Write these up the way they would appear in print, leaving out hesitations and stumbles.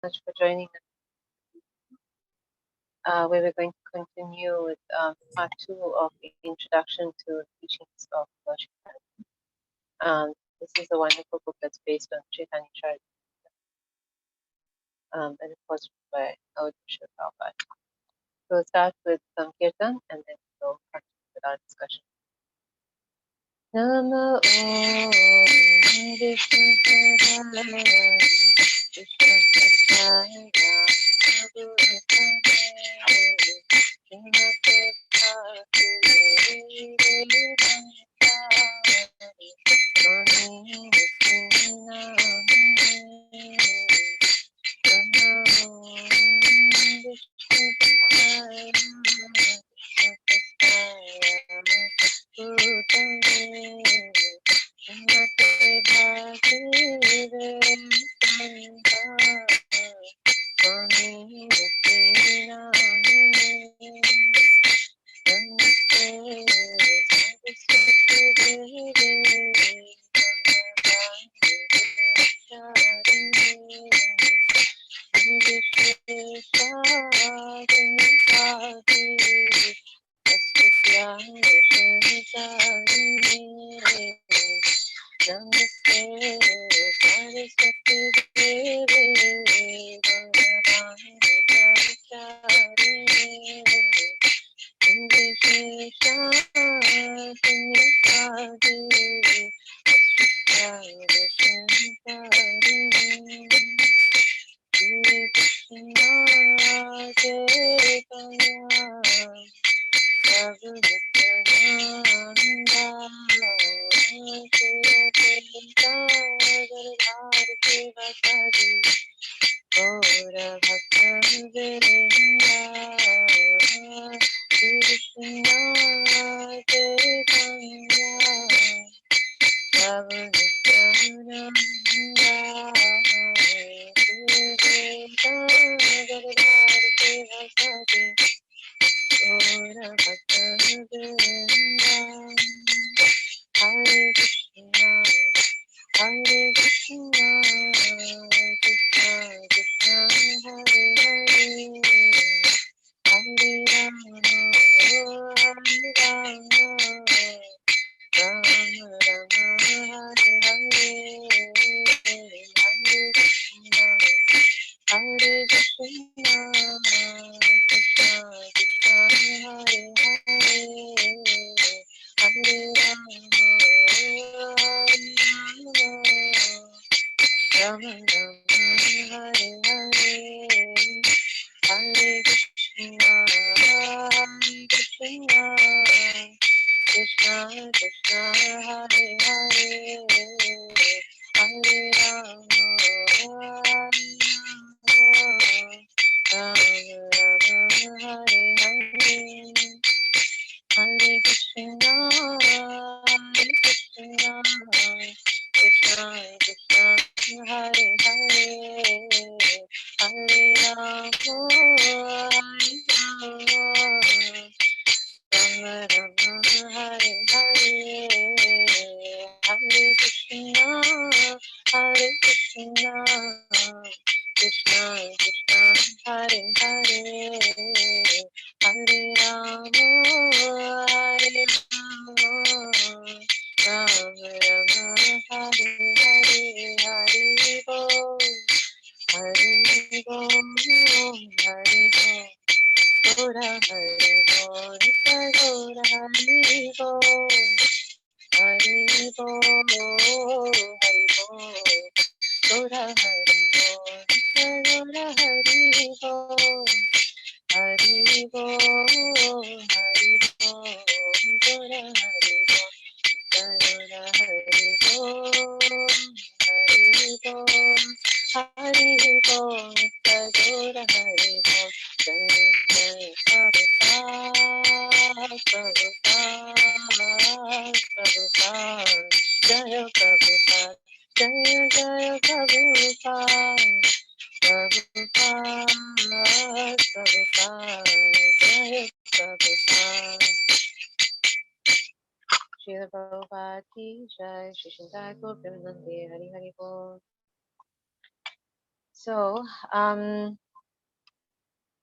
much for joining us. We were going to continue with part two of the introduction to the teachings of Lord Chaitanya. This is a wonderful book that's based on Chaitanya Charitamrita, and it was written by our Bishop Prabhupada. So we'll start with some kirtan and then we'll continue with our discussion. Namo Vishnu Padaya Krishna Prasaya Srimate Bhakti Swami Srila Prabhupada ki jai, Shri Shantai Gaura Hari Hari Bol. So,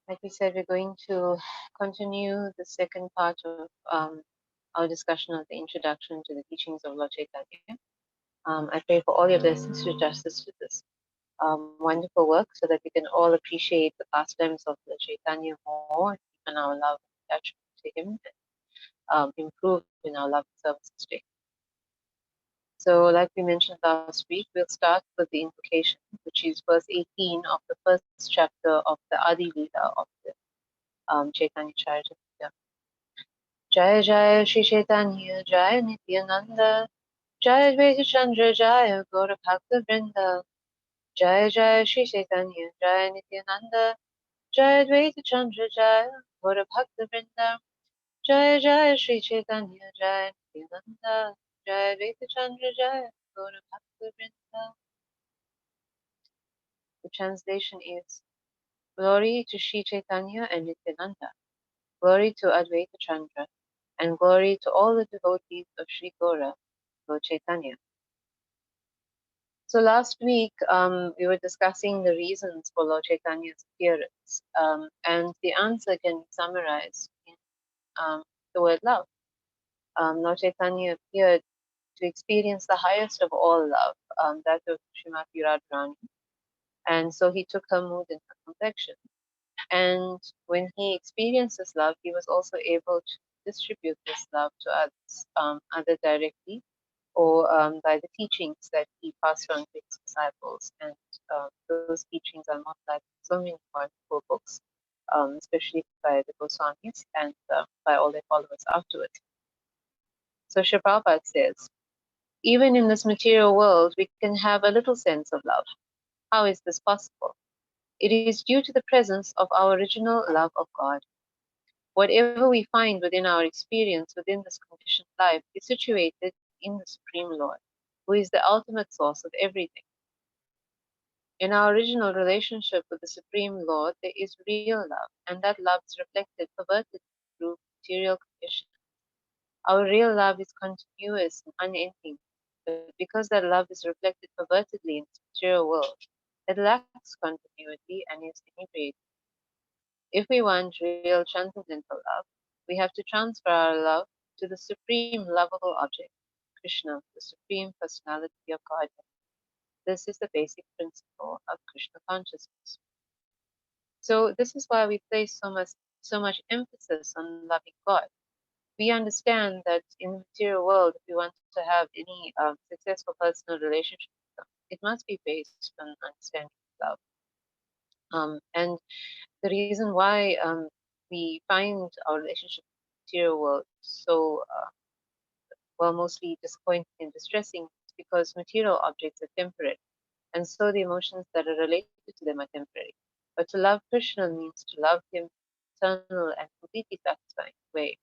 like we said, we're going to continue the second part of our discussion of the introduction to the teachings of Lord Caitanya. I pray for all your blessings to justice to this wonderful work so that we can all appreciate the pastimes of Lord Chaitanya more, deepen our love and attachment to him, and improve in our love and service today. So, like we mentioned last week, we'll start with the invocation, which is verse 18 of the first chapter of the Adi Lila of the Chaitanya Charitamrita. Jaya Jaya Shri Chaitanya Jaya Nityananda Jaya Advaita Chandra Jaya Gaura Bhakta Vrinda Jaya Jaya Shri Chaitanya Jaya Nityananda Jaya Advaita Chandra Jaya Gaura Bhakta Vrinda Jaya Jaya Shri Chaitanya Jaya Nityananda Jaya Advaita Chandra Jaya Gaura Bhakta Vrinda. The translation is: Glory to Shri Chaitanya and Nityananda, glory to Advaita Chandra, and glory to all the devotees of Sri Gaura, Lord Chaitanya. So last week we were discussing the reasons for Lord Chaitanya's appearance, and the answer can be summarized in the word love. Lord Chaitanya appeared to experience the highest of all love, that of Srimati Radharani, and so he took her mood in her complexion. And when he experienced this love, he was also able to distribute this love to others, either directly or by the teachings that he passed on to his disciples. And those teachings are not like so many wonderful books, especially by the Goswamis and by all their followers afterwards. So Sri Prabhupada says, even in this material world, we can have a little sense of love. How is this possible? It is due to the presence of our original love of God. Whatever we find within our experience within this conditioned life is situated in the Supreme Lord, who is the ultimate source of everything. In our original relationship with the Supreme Lord, there is real love, and that love is reflected perverted through material conditions. Our real love is continuous and unending, but because that love is reflected pervertedly in this material world, it lacks continuity and is inebriated. If we want real transcendental love, we have to transfer our love to the supreme lovable object, Krishna, the supreme personality of Godhead. This is the basic principle of Krishna consciousness. So this is why we place so much emphasis on loving God. We understand that in the material world, if we want to have any successful personal relationship with them, it must be based on understanding love. And the reason why we find our relationship with the material world so mostly disappointing and distressing is because material objects are temporary, and so the emotions that are related to them are temporary. But to love Krishna means to love him in an eternal and completely satisfying way.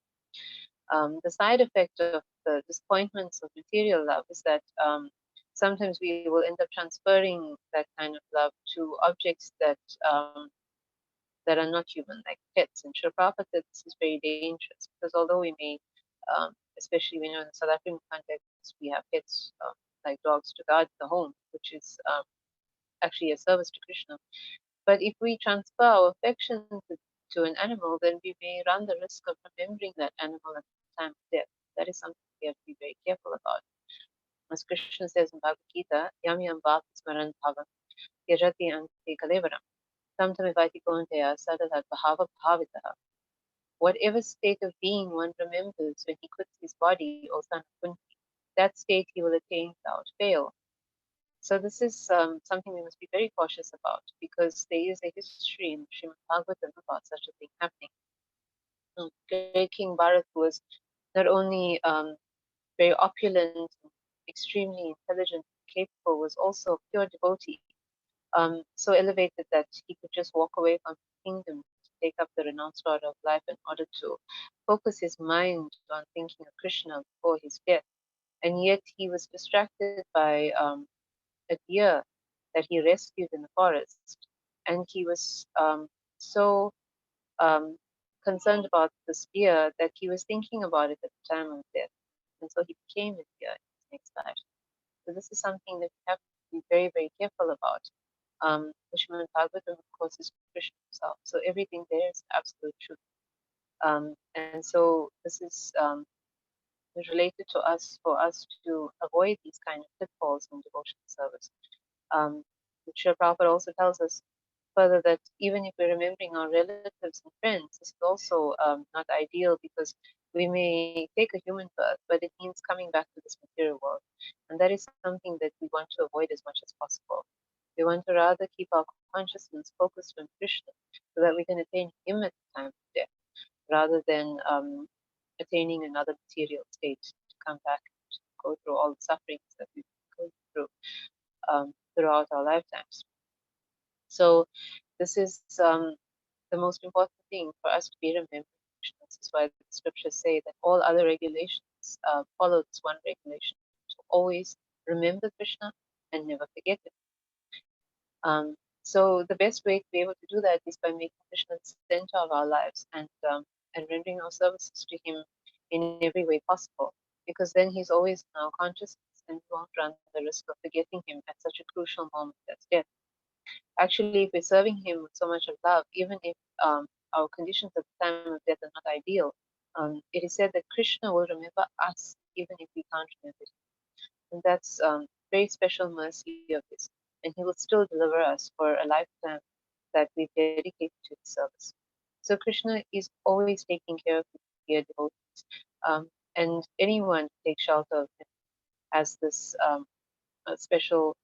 The side effect of the disappointments of material love is that sometimes we will end up transferring that kind of love to objects that are not human, like pets. And Srila Prabhupada said this is very dangerous because although we may, especially when you're in the South African context, we have pets like dogs to guard the home, which is actually a service to Krishna. But if we transfer our affection to an animal, then we may run the risk of remembering that animal at the time of death. That is something we have to be very careful about. As Krishna says in Bhagavad Gita, Yam Yam Bhakti Smaran Bhava Yajati Ante Kalevaram Tamtamivati Kaunteya Sadatat Bhava Bhavitaha. Whatever state of being one remembers when he quits his body, O son of Kunti, that state he will attain without fail. So this is something we must be very cautious about because there is a history in Srimad Bhagavatam about such a thing happening. Great King Bharat was not only very opulent, extremely intelligent, capable, was also a pure devotee, so elevated that he could just walk away from his kingdom to take up the renounced order of life in order to focus his mind on thinking of Krishna before his death. And yet he was distracted by a deer that he rescued in the forest. And he was so um, concerned about this deer that he was thinking about it at the time of death. And so he became a deer in his next life. So this is something that we have to be very, very careful about. The Srimad Bhagavatam, of course, is Krishna himself. So everything there is absolute truth. And so this is related to us for us to avoid these kind of pitfalls in devotional service. Srila Prabhupada also tells us further that even if we're remembering our relatives and friends, this is also not ideal because we may take a human birth, but it means coming back to this material world. And that is something that we want to avoid as much as possible. We want to rather keep our consciousness focused on Krishna so that we can attain Him at the time of death, rather than attaining another material state to come back and go through all the sufferings that we've gone through throughout our lifetimes. So this is the most important thing for us to be remembering Krishna. This is why the scriptures say that all other regulations follow this one regulation to always remember Krishna and never forget him. So the best way to be able to do that is by making Krishna the center of our lives and rendering our services to him in every way possible. Because then he's always in our consciousness and we won't run the risk of forgetting him at such a crucial moment as death. Actually, if we're serving him with so much of love, even if our conditions at the time of death are not ideal, it is said that Krishna will remember us even if we can't remember him. And that's very special mercy of his. And he will still deliver us for a lifetime that we've dedicated to his service. So Krishna is always taking care of his dear devotees. And anyone who takes shelter of him has this special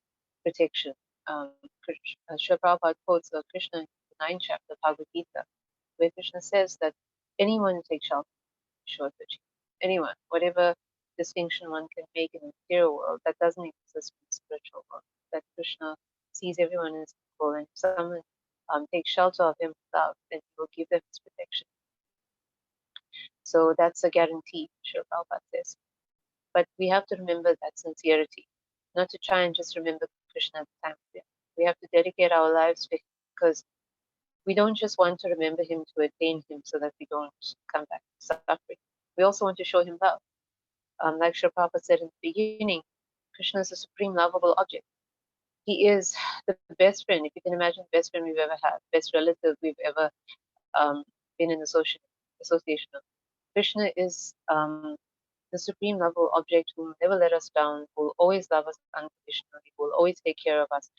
protection. Srila Prabhupada quotes Krishna in the 9th chapter of Bhagavad Gita, where Krishna says that anyone who takes shelter is sure to achieve. Anyone, whatever distinction one can make in the material world, that doesn't exist in the spiritual world. That Krishna sees everyone as equal, and if someone takes shelter of him with love, then he will give them his protection. So that's a guarantee, Srila Prabhupada says. But we have to remember that sincerity, not to try and just remember Krishna at the time of death. We have to dedicate our lives because we don't just want to remember him to attain him so that we don't come back to suffering. We also want to show him love. Like Srila Prabhupada said in the beginning, Krishna is a supreme lovable object. He is the best friend, if you can imagine, the best friend we've ever had, best relative we've ever been in association of. Krishna is the supreme lovable object who will never let us down, who will always love us unconditionally, who will always take care of us.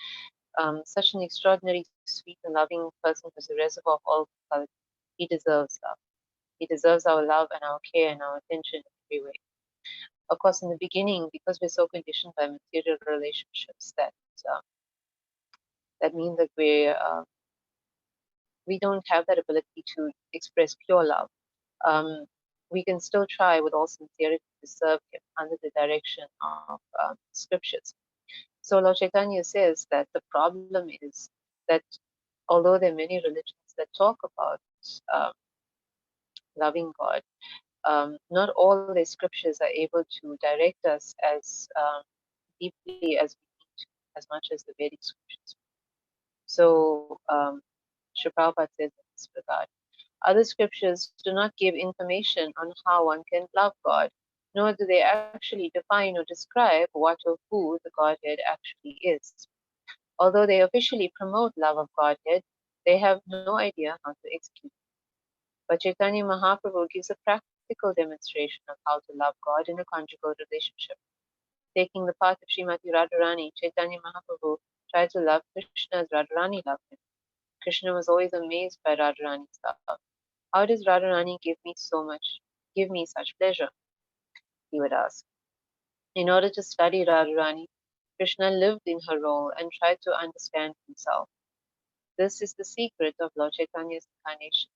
Such an extraordinary, sweet, and loving person who's the reservoir of all quality. He deserves love. He deserves our love and our care and our attention in every way. Of course, in the beginning, because we're so conditioned by material relationships that mean that we don't have that ability to express pure love. Um, we can still try with all sincerity to serve him under the direction of scriptures. So Lord Chaitanya says that the problem is that although there are many religions that talk about um, loving God, not all the scriptures are able to direct us as deeply as we need to, as much as the Vedic scriptures. So Srila Prabhupada says in this regard, other scriptures do not give information on how one can love God, nor do they actually define or describe what or who the Godhead actually is. Although they officially promote love of Godhead, they have no idea how to execute it. But Chaitanya Mahaprabhu gives a practical demonstration of how to love God in a conjugal relationship. Taking the path of Srimati Radharani, Chaitanya Mahaprabhu tried to love Krishna as Radharani loved him. Krishna was always amazed by Radharani's love. How does Radharani give me such pleasure? He would ask. In order to study Radharani, Krishna lived in her role and tried to understand himself. This is the secret of Lord Chaitanya's incarnation.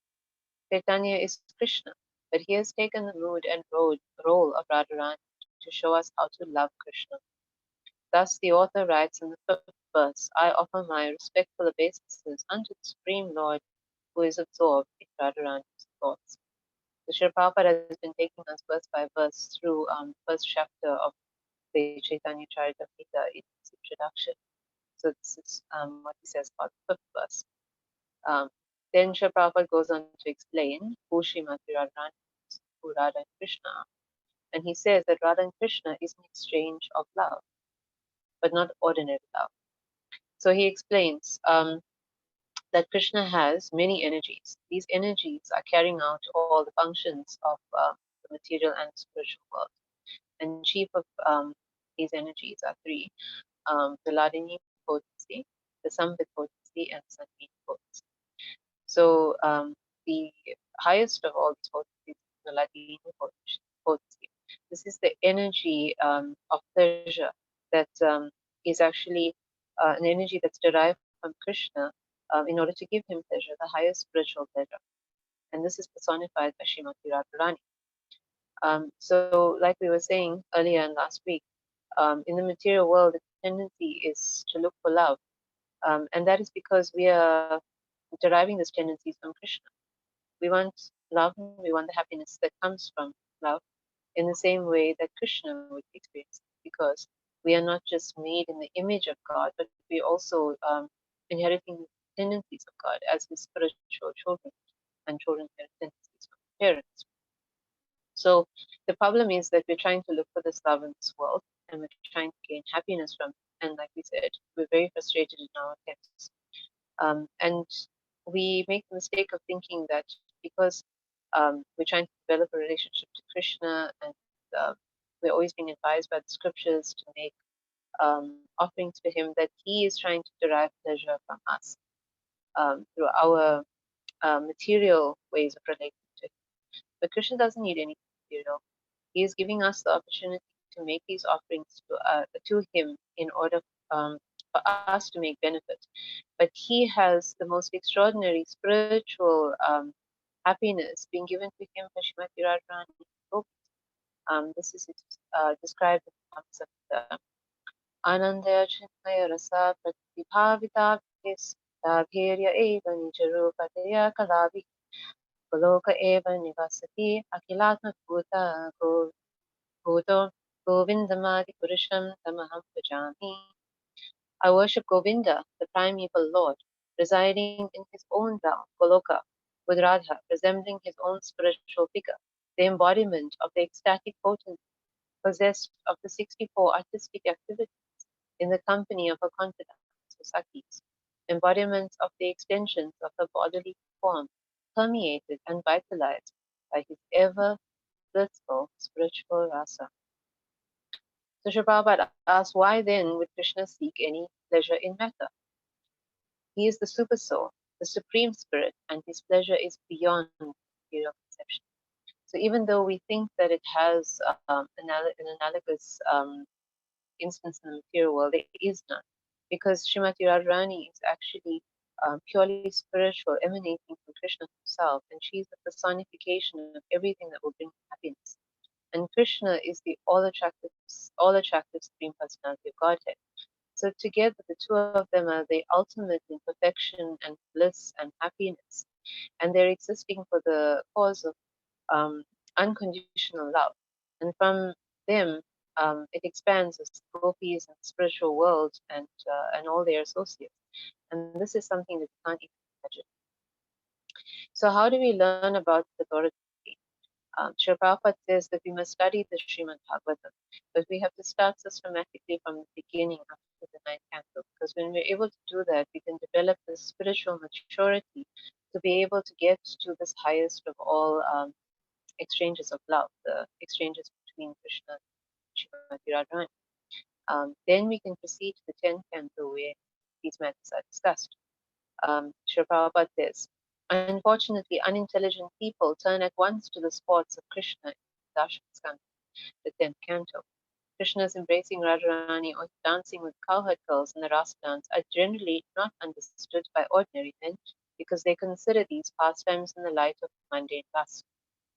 Chaitanya is Krishna, but he has taken the mood and role of Radharani to show us how to love Krishna. Thus, the author writes in the 5th verse, I offer my respectful obeisances unto the Supreme Lord who is absorbed in Radharani's thoughts. So Srila Prabhupada has been taking us verse by verse through the first chapter of the Chaitanya Charitamrita in its introduction. So this is what he says about the 5th verse. Then Srila Prabhupada goes on to explain who Srimati Radharani is, who Radha and Krishna are. And he says that Radha and Krishna is an exchange of love, but not ordinary love. So he explains that Krishna has many energies. These energies are carrying out all the functions of the material and spiritual world. And chief of these energies are three: the Ladini potency, the Sambit potency, and Sandeep potency. So the highest of all these potencies is the Ladini potency. This is the energy of pleasure that is actually an energy that's derived from Krishna in order to give him pleasure, the highest spiritual pleasure. And this is personified by Srimati Radharani. So, like we were saying earlier and last week, in the material world, the tendency is to look for love. And that is because we are deriving these tendencies from Krishna. We want love, we want the happiness that comes from love in the same way that Krishna would experience it, because we are not just made in the image of God, but we also inheriting tendencies of God as His spiritual children, and children inherit tendencies from parents. So the problem is that we're trying to look for this love in this world, and we're trying to gain happiness from it. And like we said, we're very frustrated in our attempts. And we make the mistake of thinking that because we're trying to develop a relationship to Krishna, and we're always being advised by the scriptures to make offerings to Him, that He is trying to derive pleasure from us through our material ways of relating to Him. But Krishna doesn't need anything material. He is giving us the opportunity to make these offerings to Him in order for us to make benefit. But He has the most extraordinary spiritual happiness being given to Him by Srimati Radharani. This is described in terms of the Anandaya Chinmaya Rasa Pratibhavita Bhairya Eva Nijarupataya Kalavi Goloka Eva Nivasati Akilatma Bhuta Bhuto Govindamadi Purusham Tamaham Pajami. I worship Govinda, the primeval Lord, residing in his own realm, Goloka, with Radha, resembling his own spiritual figure, the embodiment of the ecstatic potency, possessed of the 64 artistic activities, in the company of her confidants, or Sakis, embodiments of the extensions of her bodily form, permeated and vitalized by his ever blissful spiritual rasa. So Sri Prabhupada asks, why then would Krishna seek any pleasure in matter? He is the super soul, the supreme spirit, and his pleasure is beyond material conception. So even though we think that it has an analogous instance in the material world, there is none, because Srimati Radharani is actually purely spiritual, emanating from Krishna himself, and she is the personification of everything that will bring happiness. And Krishna is the all attractive supreme personality of Godhead. So together, the two of them are the ultimate in perfection and bliss and happiness, and they're existing for the cause of um, unconditional love. And from them, it expands as gopis and spiritual world, and all their associates. And this is something that we can't even imagine. So how do we learn about the authority? Srila Prabhupada says that we must study the Srimad Bhagavatam, but we have to start systematically from the beginning after the ninth canto, because when we're able to do that, we can develop the spiritual maturity to be able to get to this highest of all exchanges of love, the exchanges between Krishna and Srimati Radharani. Then we can proceed to the 10th canto where these matters are discussed. Srila Prabhupada says, unfortunately, unintelligent people turn at once to the sports of Krishna in the Dasham Skanda, the 10th canto. Krishna's embracing Radharani or dancing with cowherd girls in the Rasa dance are generally not understood by ordinary men because they consider these pastimes in the light of mundane lust.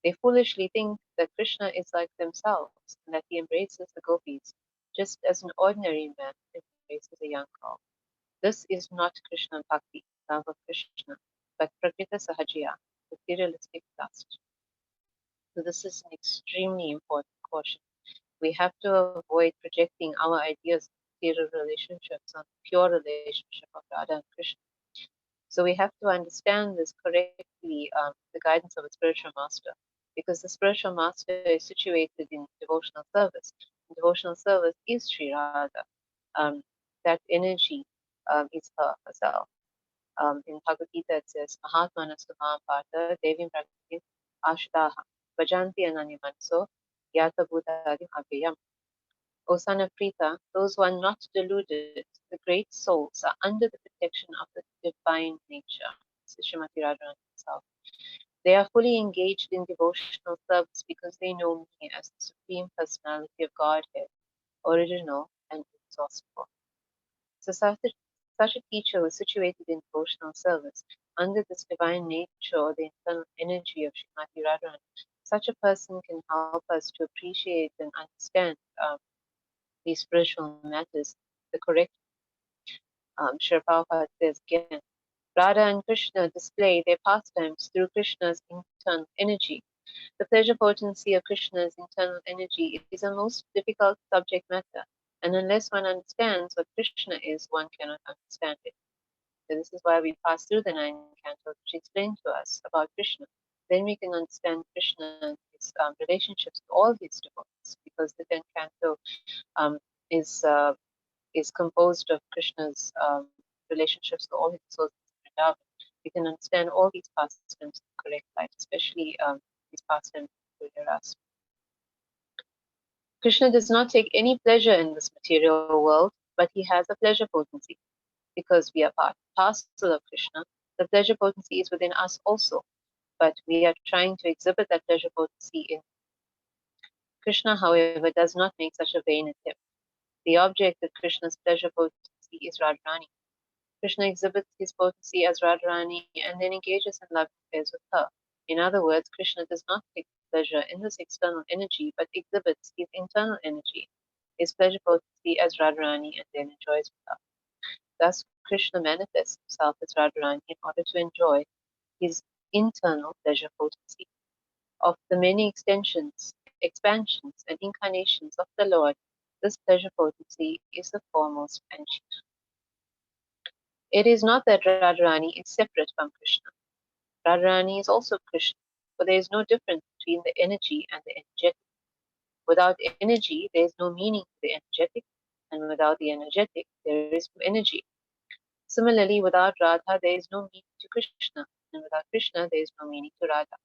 They foolishly think that Krishna is like themselves and that he embraces the gopis just as an ordinary man embraces a young girl. This is not Krishna Bhakti, love of Krishna, but Prakrita Sahajiya, materialistic lust. So this is an extremely important caution. We have to avoid projecting our ideas of material relationships on the pure relationship of Radha and Krishna. So we have to understand this correctly, the guidance of a spiritual master, because the spiritual master is situated in devotional service. And devotional service is Sri Radha, that energy is her herself. In Bhagavad Gita it says, Mahatmanastu Mahapata Devim Prakritim Ashdaha Vajanti Ananimanso Yata Bhutadim Abhyayam. O son of Prita, those who are not deluded, the great souls, are under the protection of the divine nature. This is Srimati Radharani herself. They are fully engaged in devotional service because they know me as the Supreme Personality of Godhead, original and inexhaustible. So such a teacher who is situated in devotional service under this divine nature or the internal energy of Srimati Radharani, such a person can help us to appreciate and understand these spiritual matters the correct. Srila Prabhupada says again, Radha and Krishna display their pastimes through Krishna's internal energy. The pleasure potency of Krishna's internal energy is a most difficult subject matter, and unless one understands what Krishna is, one cannot understand it. So this is why we pass through the nine cantos, which explain to us about Krishna. Then we can understand Krishna and his relationships to all his devotees, because the 10th canto um, is uh, is composed of Krishna's relationships to all his souls in Vrindavan. We can understand all these pastimes in the correct light, especially these pastimes in Ras. Krishna does not take any pleasure in this material world, but he has a pleasure potency. Because we are part and parcel of Krishna, the pleasure potency is within us also, but we are trying to exhibit that pleasure potency in Krishna, however, does not make such a vain attempt. The object of Krishna's pleasure potency is Radharani. Krishna exhibits his potency as Radharani and then engages in loving affairs with her. In other words, Krishna does not take pleasure in this external energy, but exhibits his internal energy, his pleasure potency as Radharani, and then enjoys with her. Thus, Krishna manifests himself as Radharani in order to enjoy his internal pleasure potency. Of the many expansions, and incarnations of the Lord, this pleasure potency is the foremost and chief. It is not that Radharani is separate from Krishna. Radharani is also Krishna, for there is no difference between the energy and the energetic. Without energy, there is no meaning to the energetic, and without the energetic, there is no energy. Similarly, without Radha, there is no meaning to Krishna, and without Krishna, there is no meaning to Radha.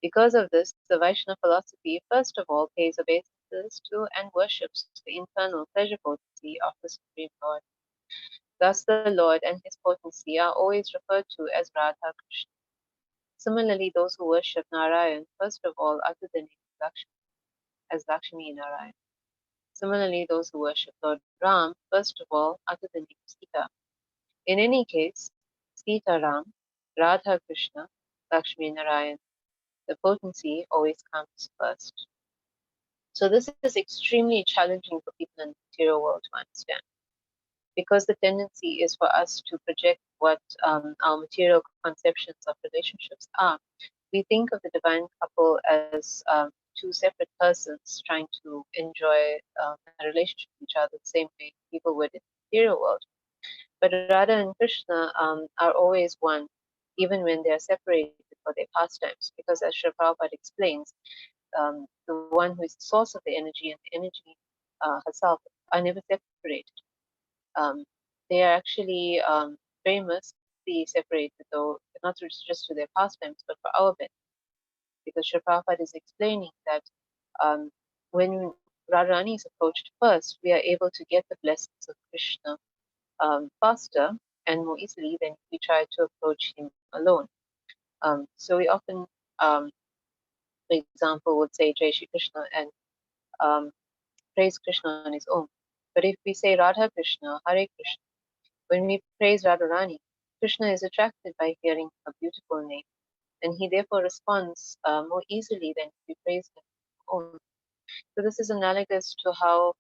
Because of this, the Vaishnava philosophy first of all pays obeisances to and worships the internal pleasure potency of the Supreme Lord. Thus, the Lord and his potency are always referred to as Radha Krishna. Similarly, those who worship Narayan first of all utter the name Lakshmi as Lakshmi Narayan. Similarly, those who worship Lord Ram first of all utter the name Sita. In any case, Sita Ram, Radha Krishna, Lakshmi Narayan, the potency always comes first. So this is extremely challenging for people in the material world to understand, because the tendency is for us to project what our material conceptions of relationships are. We think of the divine couple as two separate persons trying to enjoy a relationship with each other the same way people would in the material world. But Radha and Krishna are always one, even when they are separated for their pastimes, because as Srila Prabhupada explains, the one who is the source of the energy and the energy herself are never separated. Um, they are actually very mercifully separated, though not just to their pastimes, but for our benefit. Because Srila Prabhupada is explaining that when Radharani is approached first, we are able to get the blessings of Krishna faster and more easily than if we try to approach him alone. So we often, for example, would say Jai Shri Krishna and um, praise Krishna on his own. But if we say Radha Krishna, Hare Krishna, when we praise Radharani, Krishna is attracted by hearing a beautiful name, and he therefore responds more easily than if we praise him on his own. So this is analogous to how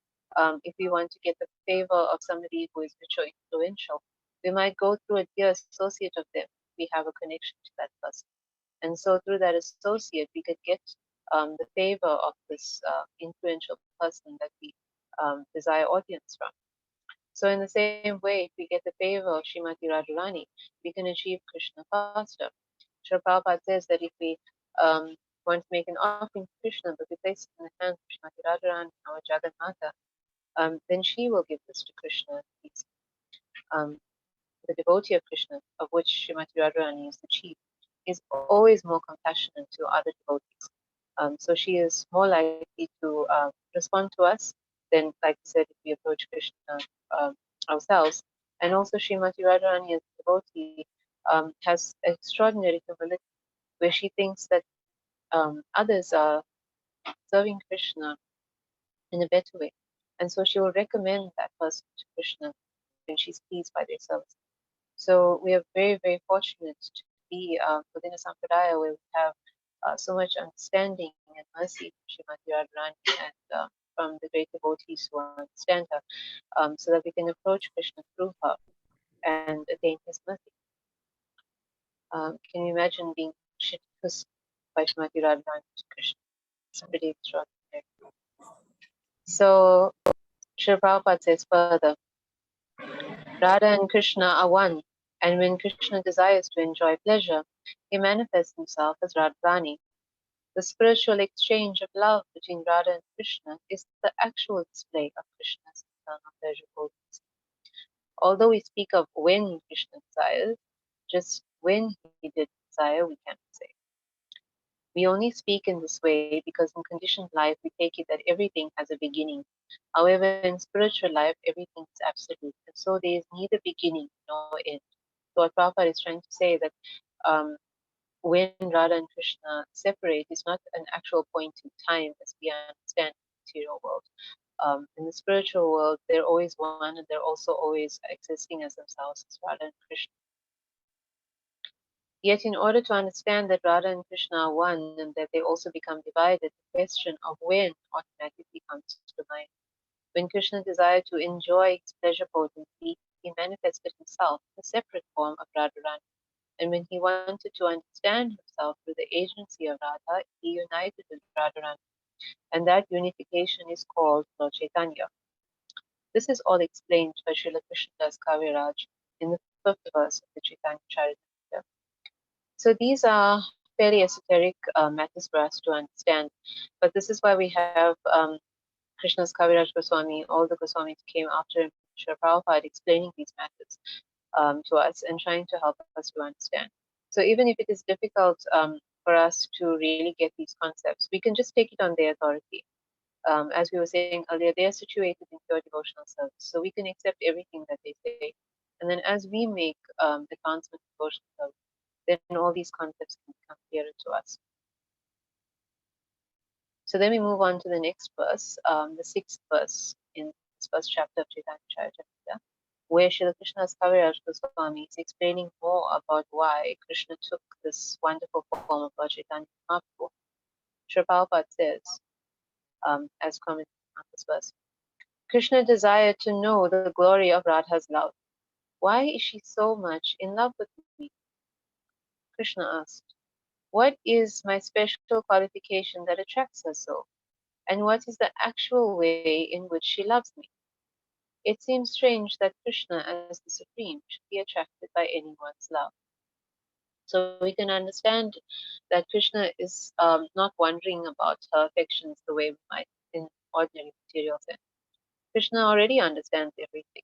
if we want to get the favor of somebody who is rich or influential, we might go through a dear associate of them. We have a connection to that person. And so through that associate, we could get the favor of this influential person that we desire audience from. So in the same way, if we get the favor of Srimati Radharani, we can achieve Krishna faster. Srila Prabhupada says that if we want to make an offering to Krishna, but we place it in the hands of Srimati Radharani, our Jagannatha, then she will give this to Krishna. Um, the devotee of Krishna, of which Srimati Radharani is the chief, is always more compassionate to other devotees. So she is more likely to respond to us than, like I said, if we approach Krishna um, ourselves. And also, Srimati Radharani as a devotee has extraordinary humility, where she thinks that others are serving Krishna in a better way. And so she will recommend that person to Krishna when she's pleased by their service. So we are very, very fortunate to be within a sampradaya where we have so much understanding and mercy from Srimati Radharani and from the great devotees who understand her, so that we can approach Krishna through her and attain his mercy. Can you imagine being kissed by Srimati Radharani to Krishna? It's pretty extraordinary. So Srila Prabhupada says further, Radha and Krishna are one, and when Krishna desires to enjoy pleasure, he manifests himself as Radharani. The spiritual exchange of love between Radha and Krishna is the actual display of Krishna's eternal pleasure potency. Although we speak of when Krishna desires, just when he did desire, we cannot say. We only speak in this way because in conditioned life we take it that everything has a beginning. However, in spiritual life, everything is absolute, and so there is neither beginning nor end. So what Prabhupada is trying to say that um, when Radha and Krishna separate is not an actual point in time as we understand the material world. In the spiritual world, they're always one and they're also always existing as themselves as Radha and Krishna. Yet, in order to understand that Radha and Krishna are one and that they also become divided, the question of when automatically comes to mind. When Krishna desired to enjoy his pleasure potency, he manifested himself in a separate form of Radharani. And when he wanted to understand himself through the agency of Radha, he united with Radharani. And that unification is called Lord Chaitanya. This is all explained by Srila Krishnadas Kaviraj in the fifth verse of the Chaitanya Charitamrita. So these are fairly esoteric matters for us to understand. But this is why we have Krishna's Kaviraj Goswami, all the Goswamis came after him, Srila Prabhupada, explaining these matters to us and trying to help us to understand. So even if it is difficult for us to really get these concepts, we can just take it on their authority. As we were saying earlier, they are situated in pure devotional service, so we can accept everything that they say. And then as we make advancement in devotional service, then all these concepts can become clearer to us. So then we move on to the next verse, the sixth verse in this first chapter of Chaitanya Charitamrita, where Srila Krishna's Kaviraj Goswami is explaining more about why Krishna took this wonderful form of Lord Chaitanya Mahaprabhu. Srila Prabhupada says, as commented on this verse, Krishna desired to know the glory of Radha's love. Why is she so much in love with me? Krishna asked, what is my special qualification that attracts her so? And what is the actual way in which she loves me? It seems strange that Krishna, as the Supreme, should be attracted by anyone's love. So we can understand that Krishna is not wondering about her affections the way we might in ordinary material sense. Krishna already understands everything.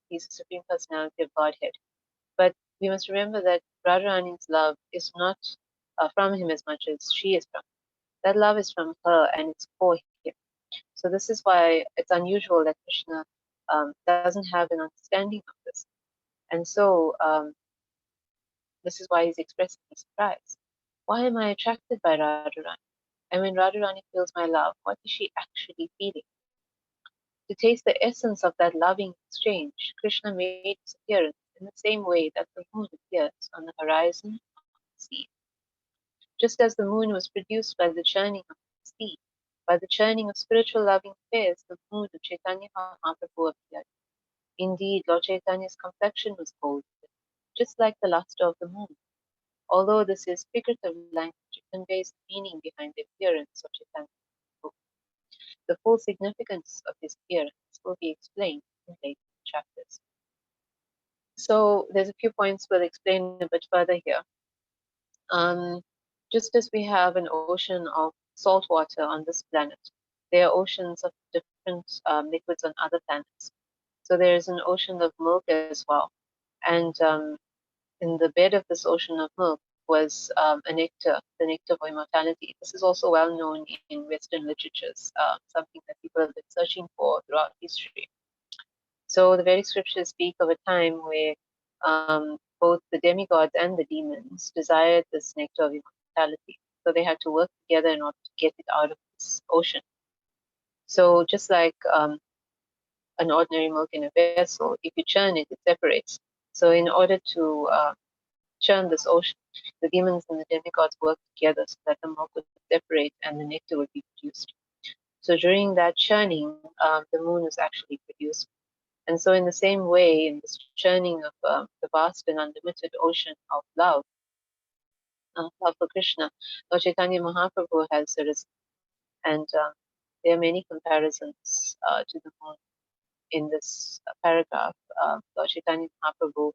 He's the Supreme Personality of Godhead. But we must remember that Radharani's love is not from him as much as she is from him. That love is from her and it's for him. So this is why it's unusual that Krishna doesn't have an understanding of this. And so this is why he's expressing his surprise. Why am I attracted by Radharani? And when Radharani feels my love, what is she actually feeling? To taste the essence of that loving exchange, Krishna made his appearance in the same way that the moon appears on the horizon of the sea. Just as the moon was produced by the churning of the sea, by the churning of spiritual loving affairs, the moon of Chaitanya Mahaprabhu appeared. Indeed, Lord Chaitanya's complexion was golden, just like the luster of the moon. Although this is figurative language, it conveys the meaning behind the appearance of Chaitanya Mahaprabhu. The full significance of his appearance will be explained in later chapters. So there's a few points we'll explain a bit further here. Just as we have an ocean of salt water on this planet, there are oceans of different liquids on other planets. So there is an ocean of milk as well. And in the bed of this ocean of milk was a nectar, the nectar of immortality. This is also well known in Western literatures, something that people have been searching for throughout history. So the Vedic scriptures speak of a time where both the demigods and the demons desired this nectar of immortality. So they had to work together in order to get it out of this ocean. So just like an ordinary milk in a vessel, if you churn it, it separates. So in order to churn this ocean, the demons and the demigods worked together so that the milk would separate and the nectar would be produced. So during that churning, the moon was actually produced. And so, in the same way, in this churning of the vast and unlimited ocean of love for Krishna, Lord Chaitanya Mahaprabhu has arisen. And there are many comparisons to the moon in this paragraph. Lord Chaitanya Mahaprabhu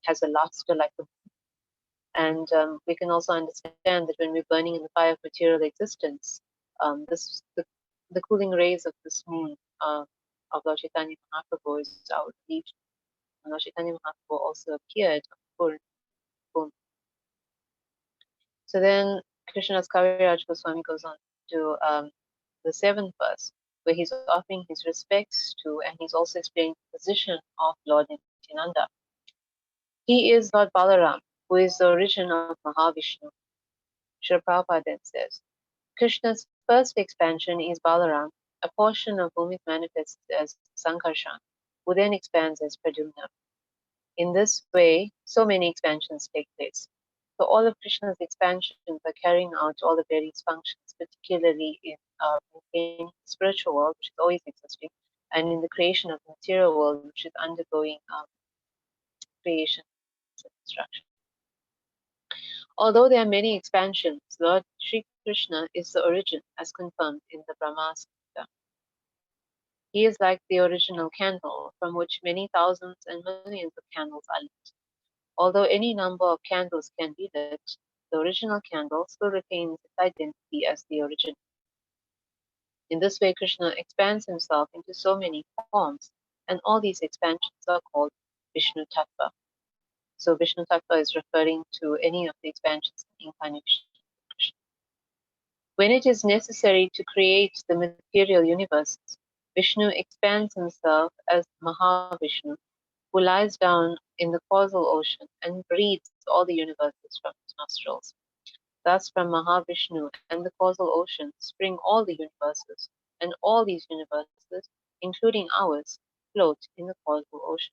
has a luster like the moon. And we can also understand that when we're burning in the fire of material existence, the cooling rays of this moon of Lord Chaitanya Mahaprabhu is our relief. And Lord Chaitanya Mahaprabhu also appeared on full. So then Krishna's Kaviraj Goswami goes on to the seventh verse, where he's offering his respects to, and he's also explaining the position of Lord Nityananda. He is Lord Balaram, who is the origin of Mahavishnu. Srila Prabhupada then says, Krishna's first expansion is Balaram, a portion of whom it manifests as Sankarshan, who then expands as Pradyumna. In this way, so many expansions take place. So all of Krishna's expansions are carrying out all the various functions, particularly in maintaining the spiritual world, which is always existing, and in the creation of the material world, which is undergoing creation and destruction. Although there are many expansions, Lord Sri Krishna is the origin, as confirmed in the Brahma Samhita. He is like the original candle, from which many thousands and millions of candles are lit. Although any number of candles can be lit, the original candle still retains its identity as the origin. In this way, Krishna expands himself into so many forms, and all these expansions are called Vishnu Tattva. So Vishnu Tattva is referring to any of the expansions and incarnations of Krishna. When it is necessary to create the material universes, Vishnu expands himself as Mahavishnu, who lies down in the causal ocean and breathes all the universes from his nostrils. Thus, from Mahavishnu and the causal ocean spring all the universes, and all these universes, including ours, float in the causal ocean.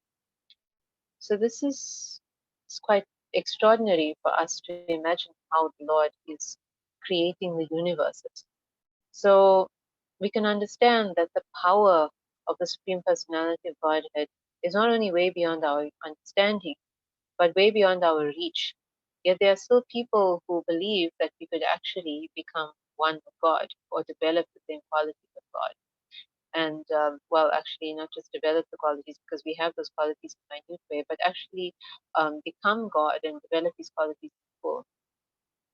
So this is it's quite extraordinary for us to imagine how the Lord is creating the universes. So we can understand that the power of the Supreme Personality of Godhead is not only way beyond our understanding, but way beyond our reach. Yet there are still people who believe that we could actually become one with God or develop the same qualities of God. And well, actually, not just develop the qualities because we have those qualities in a minute way, but actually become God and develop these qualities in full.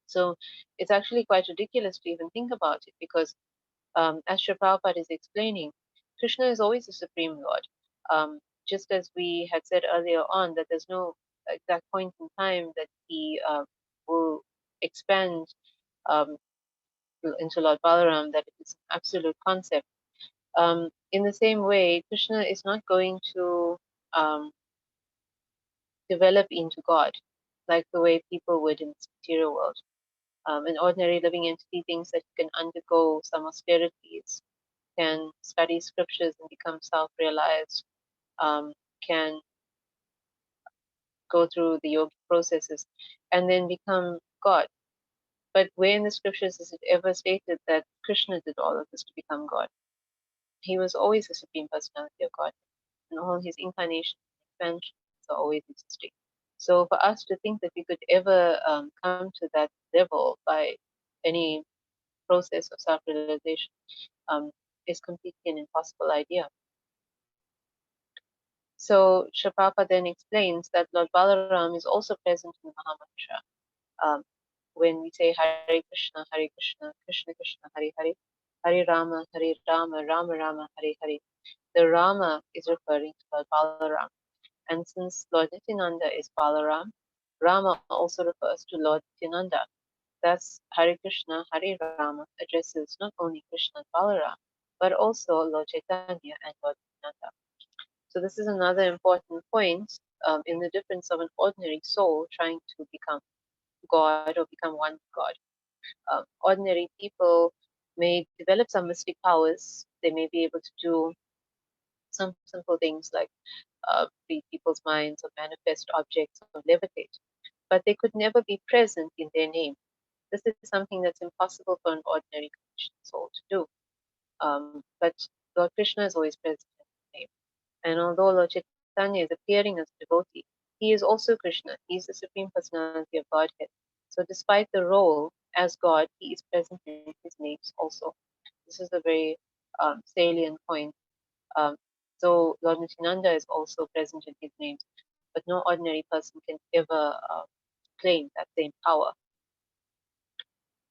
So it's actually quite ridiculous to even think about it because, as Srila Prabhupada is explaining, Krishna is always the Supreme Lord. Just as we had said earlier on, that there's no exact point in time that he will expand um, into Lord Balaram, that it is an absolute concept. In the same way, Krishna is not going to um, develop into God like the way people would in this material world. An ordinary living entity thinks that he can undergo some austerities, can study scriptures and become self-realized, can go through the yogic processes, and then become God. But where in the scriptures is it ever stated that Krishna did all of this to become God? He was always the Supreme Personality of God, and all his incarnations and expansions are always existing. So for us to think that we could ever come to that level by any process of self-realization um, is completely an impossible idea. So Srila then explains that Lord Balaram is also present in the Mahamantra. Um, when we say Hare Krishna, Krishna Krishna, Hare Hare, Hare Rama, Rama Rama, Hare Hare. The Rama is referring to Lord Balaram. And since Lord Nityananda is Balaram, Rama also refers to Lord Nityananda. Thus, Hare Krishna, Hare Rama addresses not only Krishna and Balaram, but also Lord Chaitanya and Lord Nityananda. So this is another important point in the difference of an ordinary soul trying to become God or become one with God. Ordinary people may develop some mystic powers. They may be able to do some simple things like read people's minds or manifest objects or levitate, but they could never be present in their name. This is something that's impossible for an ordinary conditioned soul to do. But Lord Krishna is always present in his name. And although Lord Chaitanya is appearing as a devotee, he is also Krishna. He is the Supreme Personality of Godhead. So despite the role as God, he is present in his names also. This is a very salient point. Um, so Lord Nityananda is also present in his names, but no ordinary person can ever claim that same power.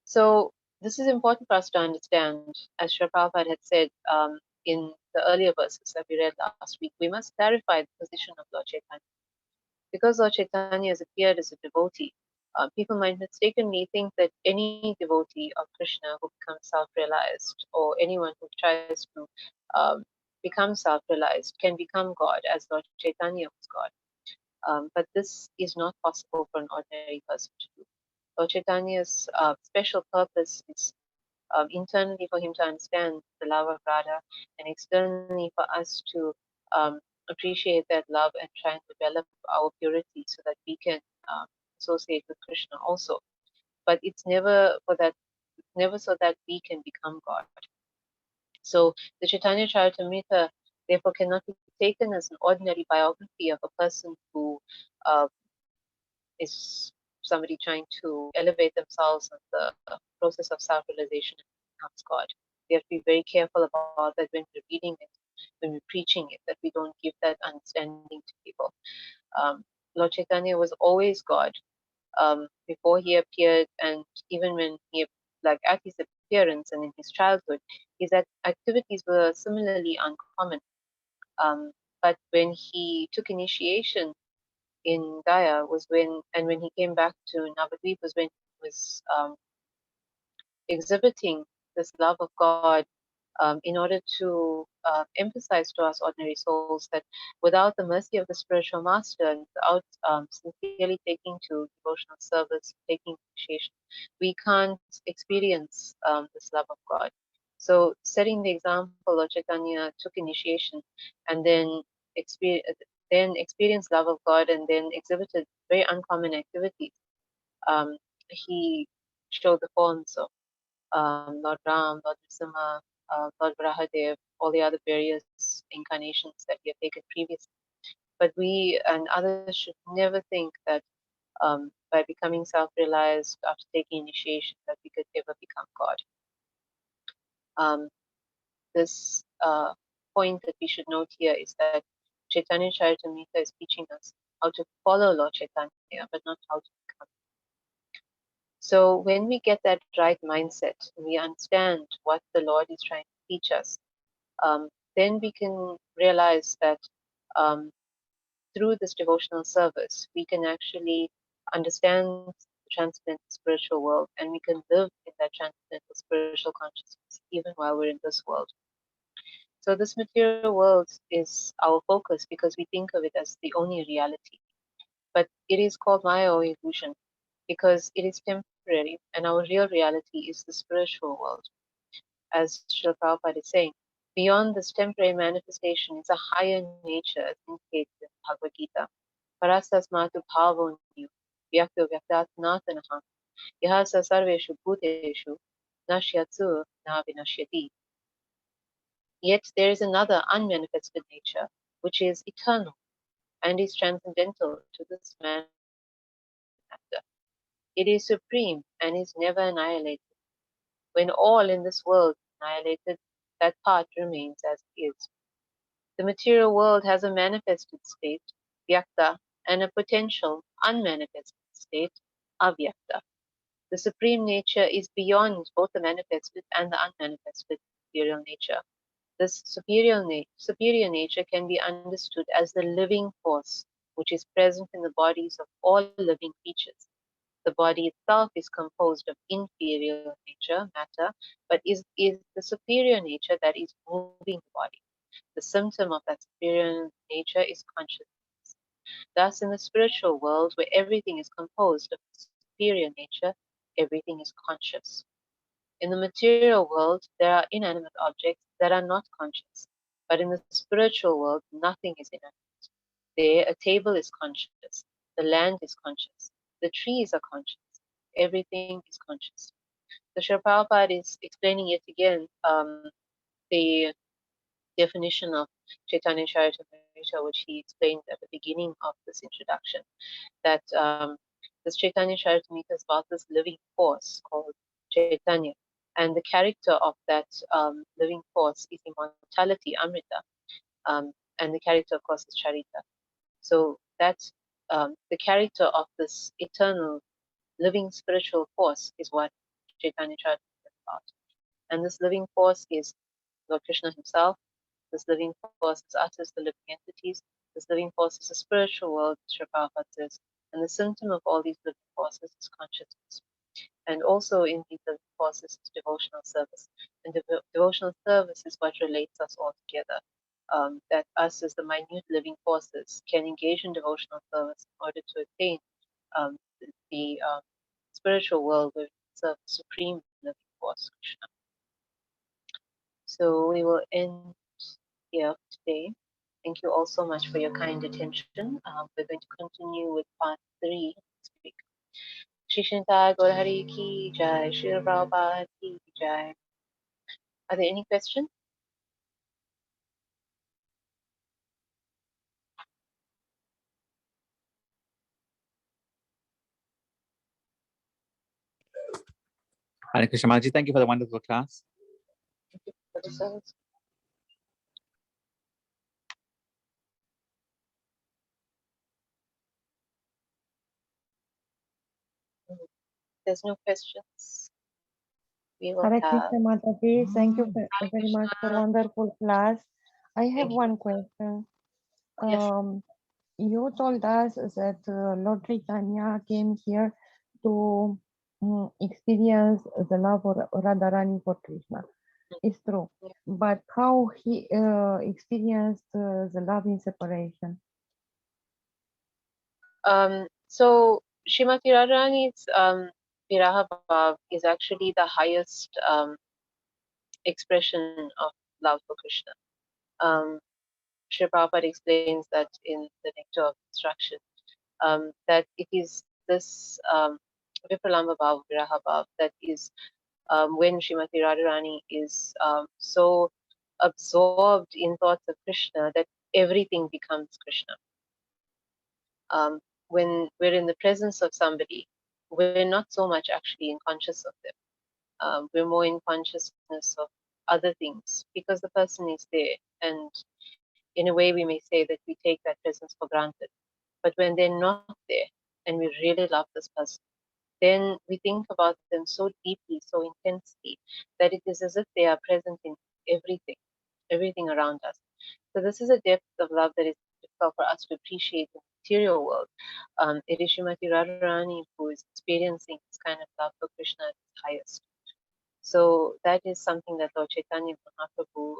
So this is important for us to understand. As Srila Prabhupada had said in the earlier verses that we read last week, we must clarify the position of Lord Chaitanya. Because Lord Chaitanya has appeared as a devotee, people might mistakenly think that any devotee of Krishna who becomes self-realized, or anyone who tries to um, become self-realized, can become God, as Lord Chaitanya was God. But this is not possible for an ordinary person to do. Lord Chaitanya's special purpose is internally for him to understand the love of Radha, and externally for us to um, appreciate that love and try and develop our purity so that we can um, associate with Krishna also. But it's never for that, never so that we can become God. So the Chaitanya Charitamrita therefore cannot be taken as an ordinary biography of a person who uh, is somebody trying to elevate themselves in the process of self-realization and becomes God. We have to be very careful about that when we're reading it, when we're preaching it, that we don't give that understanding to people. Lord Chaitanya was always God before he appeared, and even when he, like at his appearance and in his childhood, his activities were similarly uncommon. But when he took initiation in Gaya was and when he came back to Navadvip was when he was exhibiting this love of God in order to emphasize to us ordinary souls that without the mercy of the spiritual master and without sincerely taking to devotional service, taking initiation, we can't experience this love of God. So, setting the example, Lord Chaitanya took initiation and then experienced love of God and then exhibited very uncommon activities. He showed the forms of Lord Ram, Lord Nrsimha, Lord Varahadev, all the other various incarnations that we have taken previously. But we and others should never think that by becoming self-realized after taking initiation that we could ever become God. This point that we should note here is that Chaitanya Charitamrita is teaching us how to follow Lord Chaitanya, but not how to become. So when we get that right mindset, we understand what the Lord is trying to teach us, then we can realize that um, through this devotional service, we can actually understand the transcendental spiritual world, and we can live in that transcendental spiritual consciousness even while we're in this world. So this material world is our focus because we think of it as the only reality. But it is called Maya or illusion because it is temporary, and our real reality is the spiritual world. As Srila Prabhupada is saying, beyond this temporary manifestation is a higher nature as indicated in Bhagavad Gita. Parasasmatu bhavonyu vyakto vyaktatnatanaha yahasa sarveshu bhuteshu nashyatsu na vinashyati. Yet there is another unmanifested nature, which is eternal and is transcendental to this matter. It is supreme and is never annihilated. When all in this world is annihilated, that part remains as it is. The material world has a manifested state, vyakta, and a potential unmanifested state, avyakta. The supreme nature is beyond both the manifested and the unmanifested material nature. This superior nature can be understood as the living force which is present in the bodies of all living creatures. The body itself is composed of inferior nature, matter, but is the superior nature that is moving the body. The symptom of that superior nature is consciousness. Thus, in the spiritual world, where everything is composed of the superior nature, everything is conscious. In the material world, there are inanimate objects that are not conscious, but in the spiritual world, nothing is inanimate. There, a table is conscious, the land is conscious, the trees are conscious, everything is conscious. So Srila Prabhupada is explaining yet again the definition of Chaitanya Charitamrita, which he explained at the beginning of this introduction, that this Chaitanya Charitamrita is about this living force called Chaitanya. And the character of that living force is immortality, Amrita, and the character, of course, is Charita. So that's the character of this eternal living spiritual force is what Chaitanya Charitamrita is about. And this living force is Lord Krishna himself. This living force is us as the living entities. This living force is a spiritual world, Sri Prabhupada says. And the symptom of all these living forces is consciousness. And also in these living forces is devotional service. And devotional service is what relates us all together. That us as the minute living forces can engage in devotional service in order to attain the spiritual world where we serve the supreme living force, Krishna. So we will end here today. Thank you all so much for your kind attention. We're going to continue with part 3 next week. Shri Shintai Gaurahari Ki Jai, Shri Prabhupada Ki Jai. Are there any questions? Hare Krishna Maharaj, thank you for the wonderful class. Thank you for the service. There's no questions. We will Hare have. Krishna Mataji, thank you very much for Krishna. wonderful class. I have Thank you. one question. Yes. You told us that Lord Chaitanya came here to experience the love of Radharani for Krishna. It's true. But how he experienced the love in separation? So Srimati Radharani's Viraha Bhav is actually the highest expression of love for Krishna. Sri Prabhupada explains that in the Nectar of Instruction, that it is this Vipralamba Bhav, Viraha Bhav, that is when Srimati Radharani is so absorbed in thoughts of Krishna that everything becomes Krishna. When we're in the presence of somebody, we're not so much actually in conscious of them. We're more in consciousness of other things because the person is there. And in a way, we may say that we take that presence for granted. But when they're not there and we really love this person, then we think about them so deeply, so intensely, that it is as if they are present in everything, everything around us. So this is a depth of love that is difficult for us to appreciate in the material world. It is Srimati Radharani who is experiencing this kind of love for Krishna at its highest. So that is something that Lord Chaitanya Mahaprabhu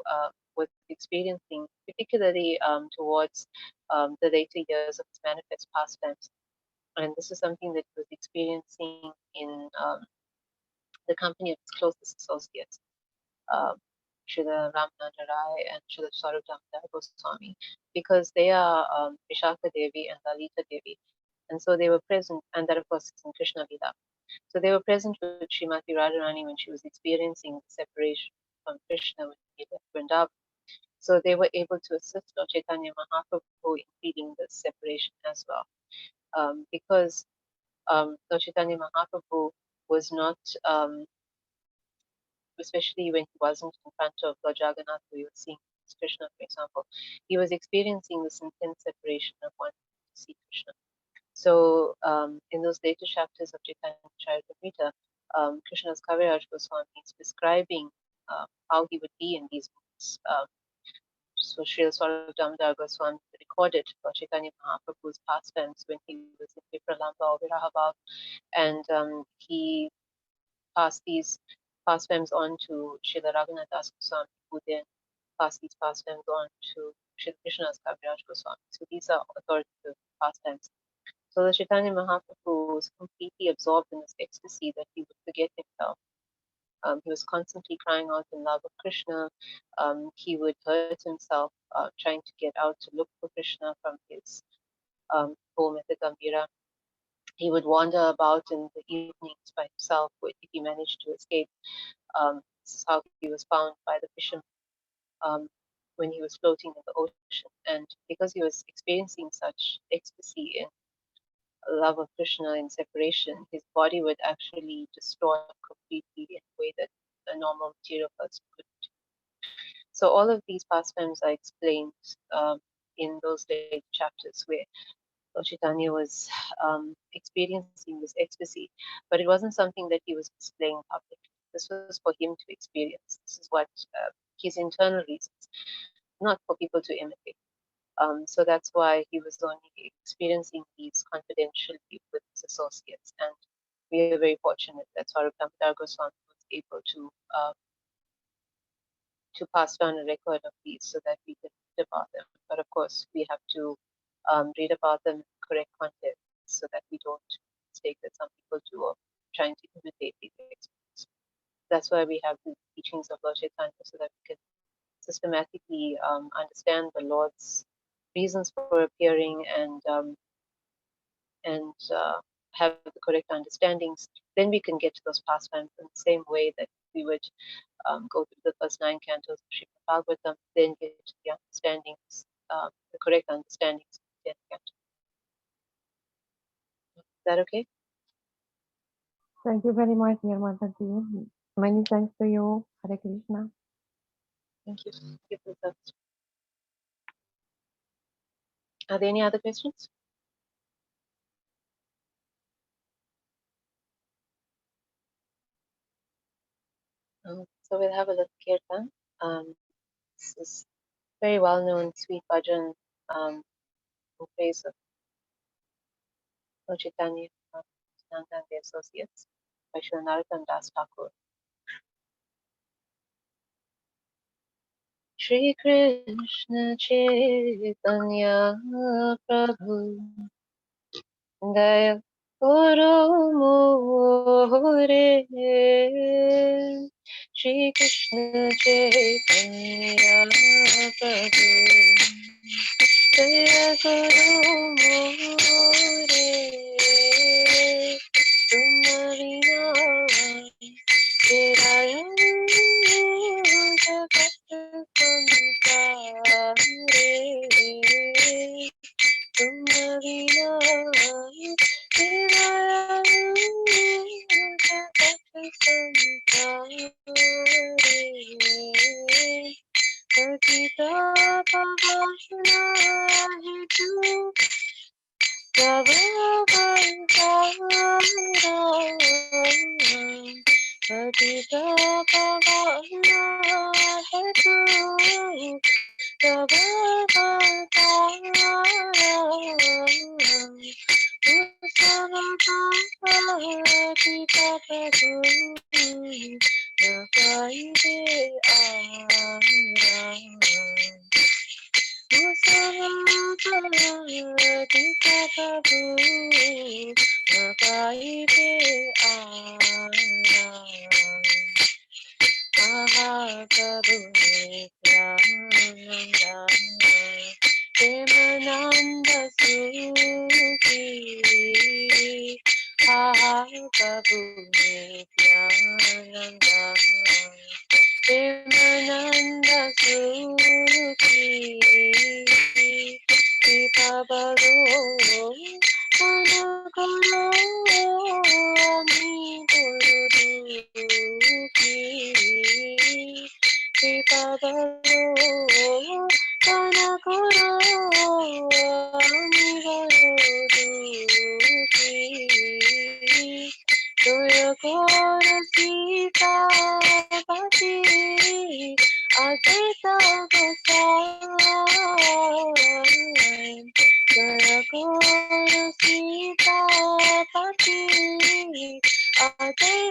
was experiencing, particularly towards the later years of his manifest pastimes. And this is something that he was experiencing in the company of his closest associates, Srila Ramananda Rai and Srila Swarup Damodar Goswami, because they are Vishaka Devi and Lalita Devi. And so they were present, and that of course is in Krishna Lila. So they were present with Srimati Radharani when she was experiencing the separation from Krishna when he left Vrindavan. So they were able to assist Lord Chaitanya Mahaprabhu in feeling this separation as well. Because Lord Chaitanya Mahaprabhu was not, especially when he wasn't in front of Lord Jagannath, who he was seeing Krishna, for example, he was experiencing this intense separation of wanting to see Krishna. So in those later chapters of Chaitanya Charitamrita, Krishna's Kaviraj Goswami is describing how he would be in these moods. pastimes. So Srila Swarup Damodar Goswami recorded Lord Chaitanya Mahaprabhu's pastimes when he was in Vipralamba or Virahabhav, and he passed these pastimes on to Srila Raghunath Das Goswami, who then passed these pastimes on to Srila Krishnadas Kaviraj Goswami. So these are authoritative pastimes. So the Chaitanya Mahaprabhu was completely absorbed in this ecstasy that he would forget himself. He was constantly crying out in love of Krishna. He would hurt himself trying to get out to look for Krishna from his home at the Gambira. He would wander about in the evenings by himself if he managed to escape. This is how he was found by the fishermen um, when he was floating in the ocean. And because he was experiencing such ecstasy in love of Krishna in separation, his body would actually distort completely in a way that a normal material person couldn't. So all of these pastimes are explained in those later chapters where Lord Chaitanya was experiencing this ecstasy, but it wasn't something that he was displaying publicly. This was for him to experience. This is what his internal reasons, not for people to imitate. So that's why he was only experiencing these confidentially with his associates. And we are very fortunate that Swarup Damodar Goswami was able to pass down a record of these so that we can read about them. But of course, we have to read about them in correct context so that we don't mistake that some people do of trying to imitate these experts. That's why we have the teachings of Lord Chaitanya so that we can systematically understand the Lord's reasons for appearing and have the correct understandings. Then we can get to those pastimes in the same way that we would go through the first 9 cantos of Srimad Bhagavatam, then get to the understandings, the correct understandings of the 10th canto. Is that okay? Thank you very much, dear Mataji. Many thanks to you. Hare Krishna. Thank you. Are there any other questions? So we'll have a little kirtan. This is very well-known sweet bhajan in praise of Lord Chaitanya and the associates by Srila Narottam Das Thakur. Shri Krishna Chaitanya Prabhu Daya Guru More Shri Krishna Chaitanya Prabhu Daya Guru More Tumharina Teraya Jagat Samsare Tumharina Teraya Jagat Samsare Patita Pavana Hetu Patita Pavana Hetu Premananda Suki Prabhu Nityananda Premananda Suki Prabhu Anaguru Ami Guru Duki Prabhu Anaguru Ami Guru Duki Joya Gora Sita Pati Advaita Hare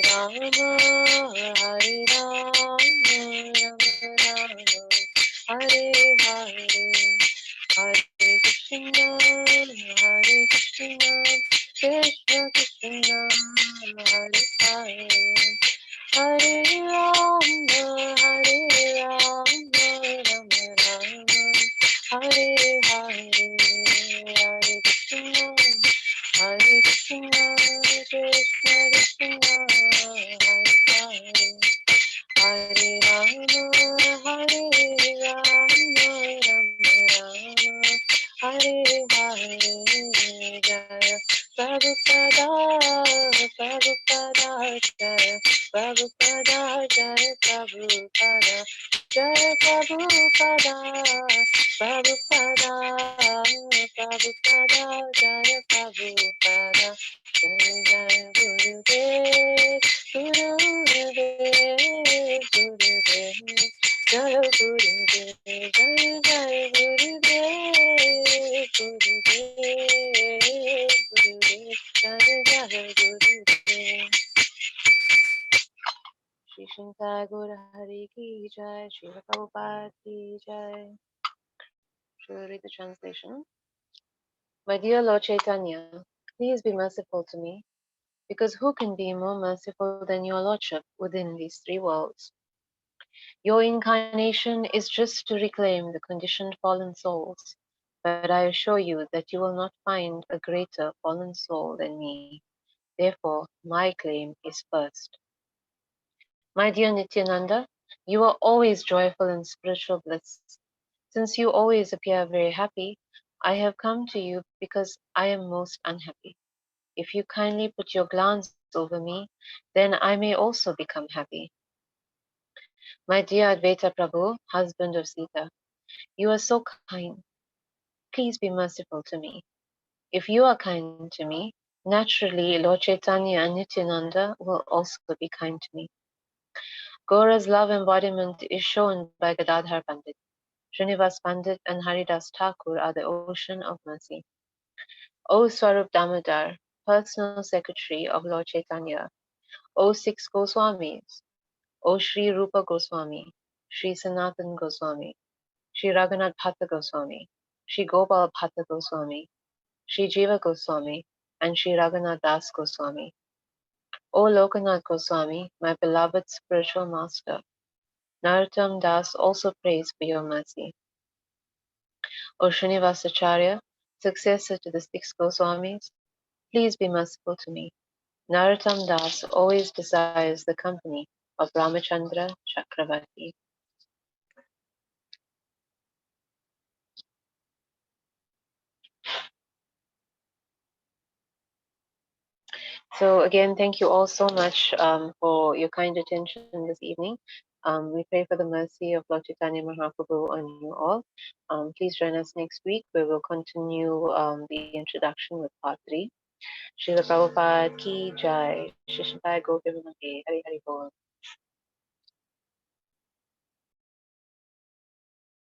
Rama, Rama Rama, Hare Hare, Hare Krishna, Hare Krishna, Krishna Krishna, Hare Hare, Hare Rama, Hare Rama, Rama Rama, Hare Hare, Hare Krishna, Hare Krishna, Krishna Krishna, Hare Hare, Hare Rama, Hare Rama, Rama Rama, Hare Hare, Jaya Prabhupada, Prabhupada, Jaya Prabhupada, Jaya Prabhupada, Jaya Prabhupada, Prabhupada, Prabhupada, Jaya Prabhupada, Jaya Jaya Gurudev, Gurudev, Gurudev, Jaya Gurudev, Jaya Jaya Gurudev, Gurudev, Gurudev, Jaya Jaya Gurudev. Shri Shankar Gaura Hari Ki Jai, Shri Prabhupada Ki Jai. Shall we read the translation? My dear Lord Chaitanya, please be merciful to me, because who can be more merciful than your Lordship within these three worlds? Your incarnation is just to reclaim the conditioned fallen souls, but I assure you that you will not find a greater fallen soul than me. Therefore, my claim is first. My dear Nityananda, you are always joyful in spiritual bliss. Since you always appear very happy, I have come to you because I am most unhappy. If you kindly put your glance over me, then I may also become happy. My dear Advaita Prabhu, husband of Sita, you are so kind. Please be merciful to me. If you are kind to me, naturally Lord Chaitanya and Nityananda will also be kind to me. Gaura's love embodiment is shown by Gadadhar Pandit. Srinivas Pandit and Haridas Thakur are the ocean of mercy. O Swarup Damodar, personal secretary of Lord Chaitanya, O six Goswamis, O Sri Rupa Goswami, Sri Sanatan Goswami, Sri Raghunath Bhatta Goswami, Sri Gopal Bhatta Goswami, Sri Jiva Goswami, and Sri Raghunath Das Goswami. O Lokanath Goswami, my beloved spiritual master, Narottam Das also prays for your mercy. O Srinivasacharya, successor to the six Goswamis, please be merciful to me. Narottam Das always desires the company of Ramachandra Chakravarti. So again, thank you all so much for your kind attention this evening. We pray for the mercy of Lord Chaitanya Mahaprabhu on you all. Please join us next week where we'll continue the introduction with part 3. Srila Prabhupada Ki Jai, Shishtai Go Hari Hari Bol.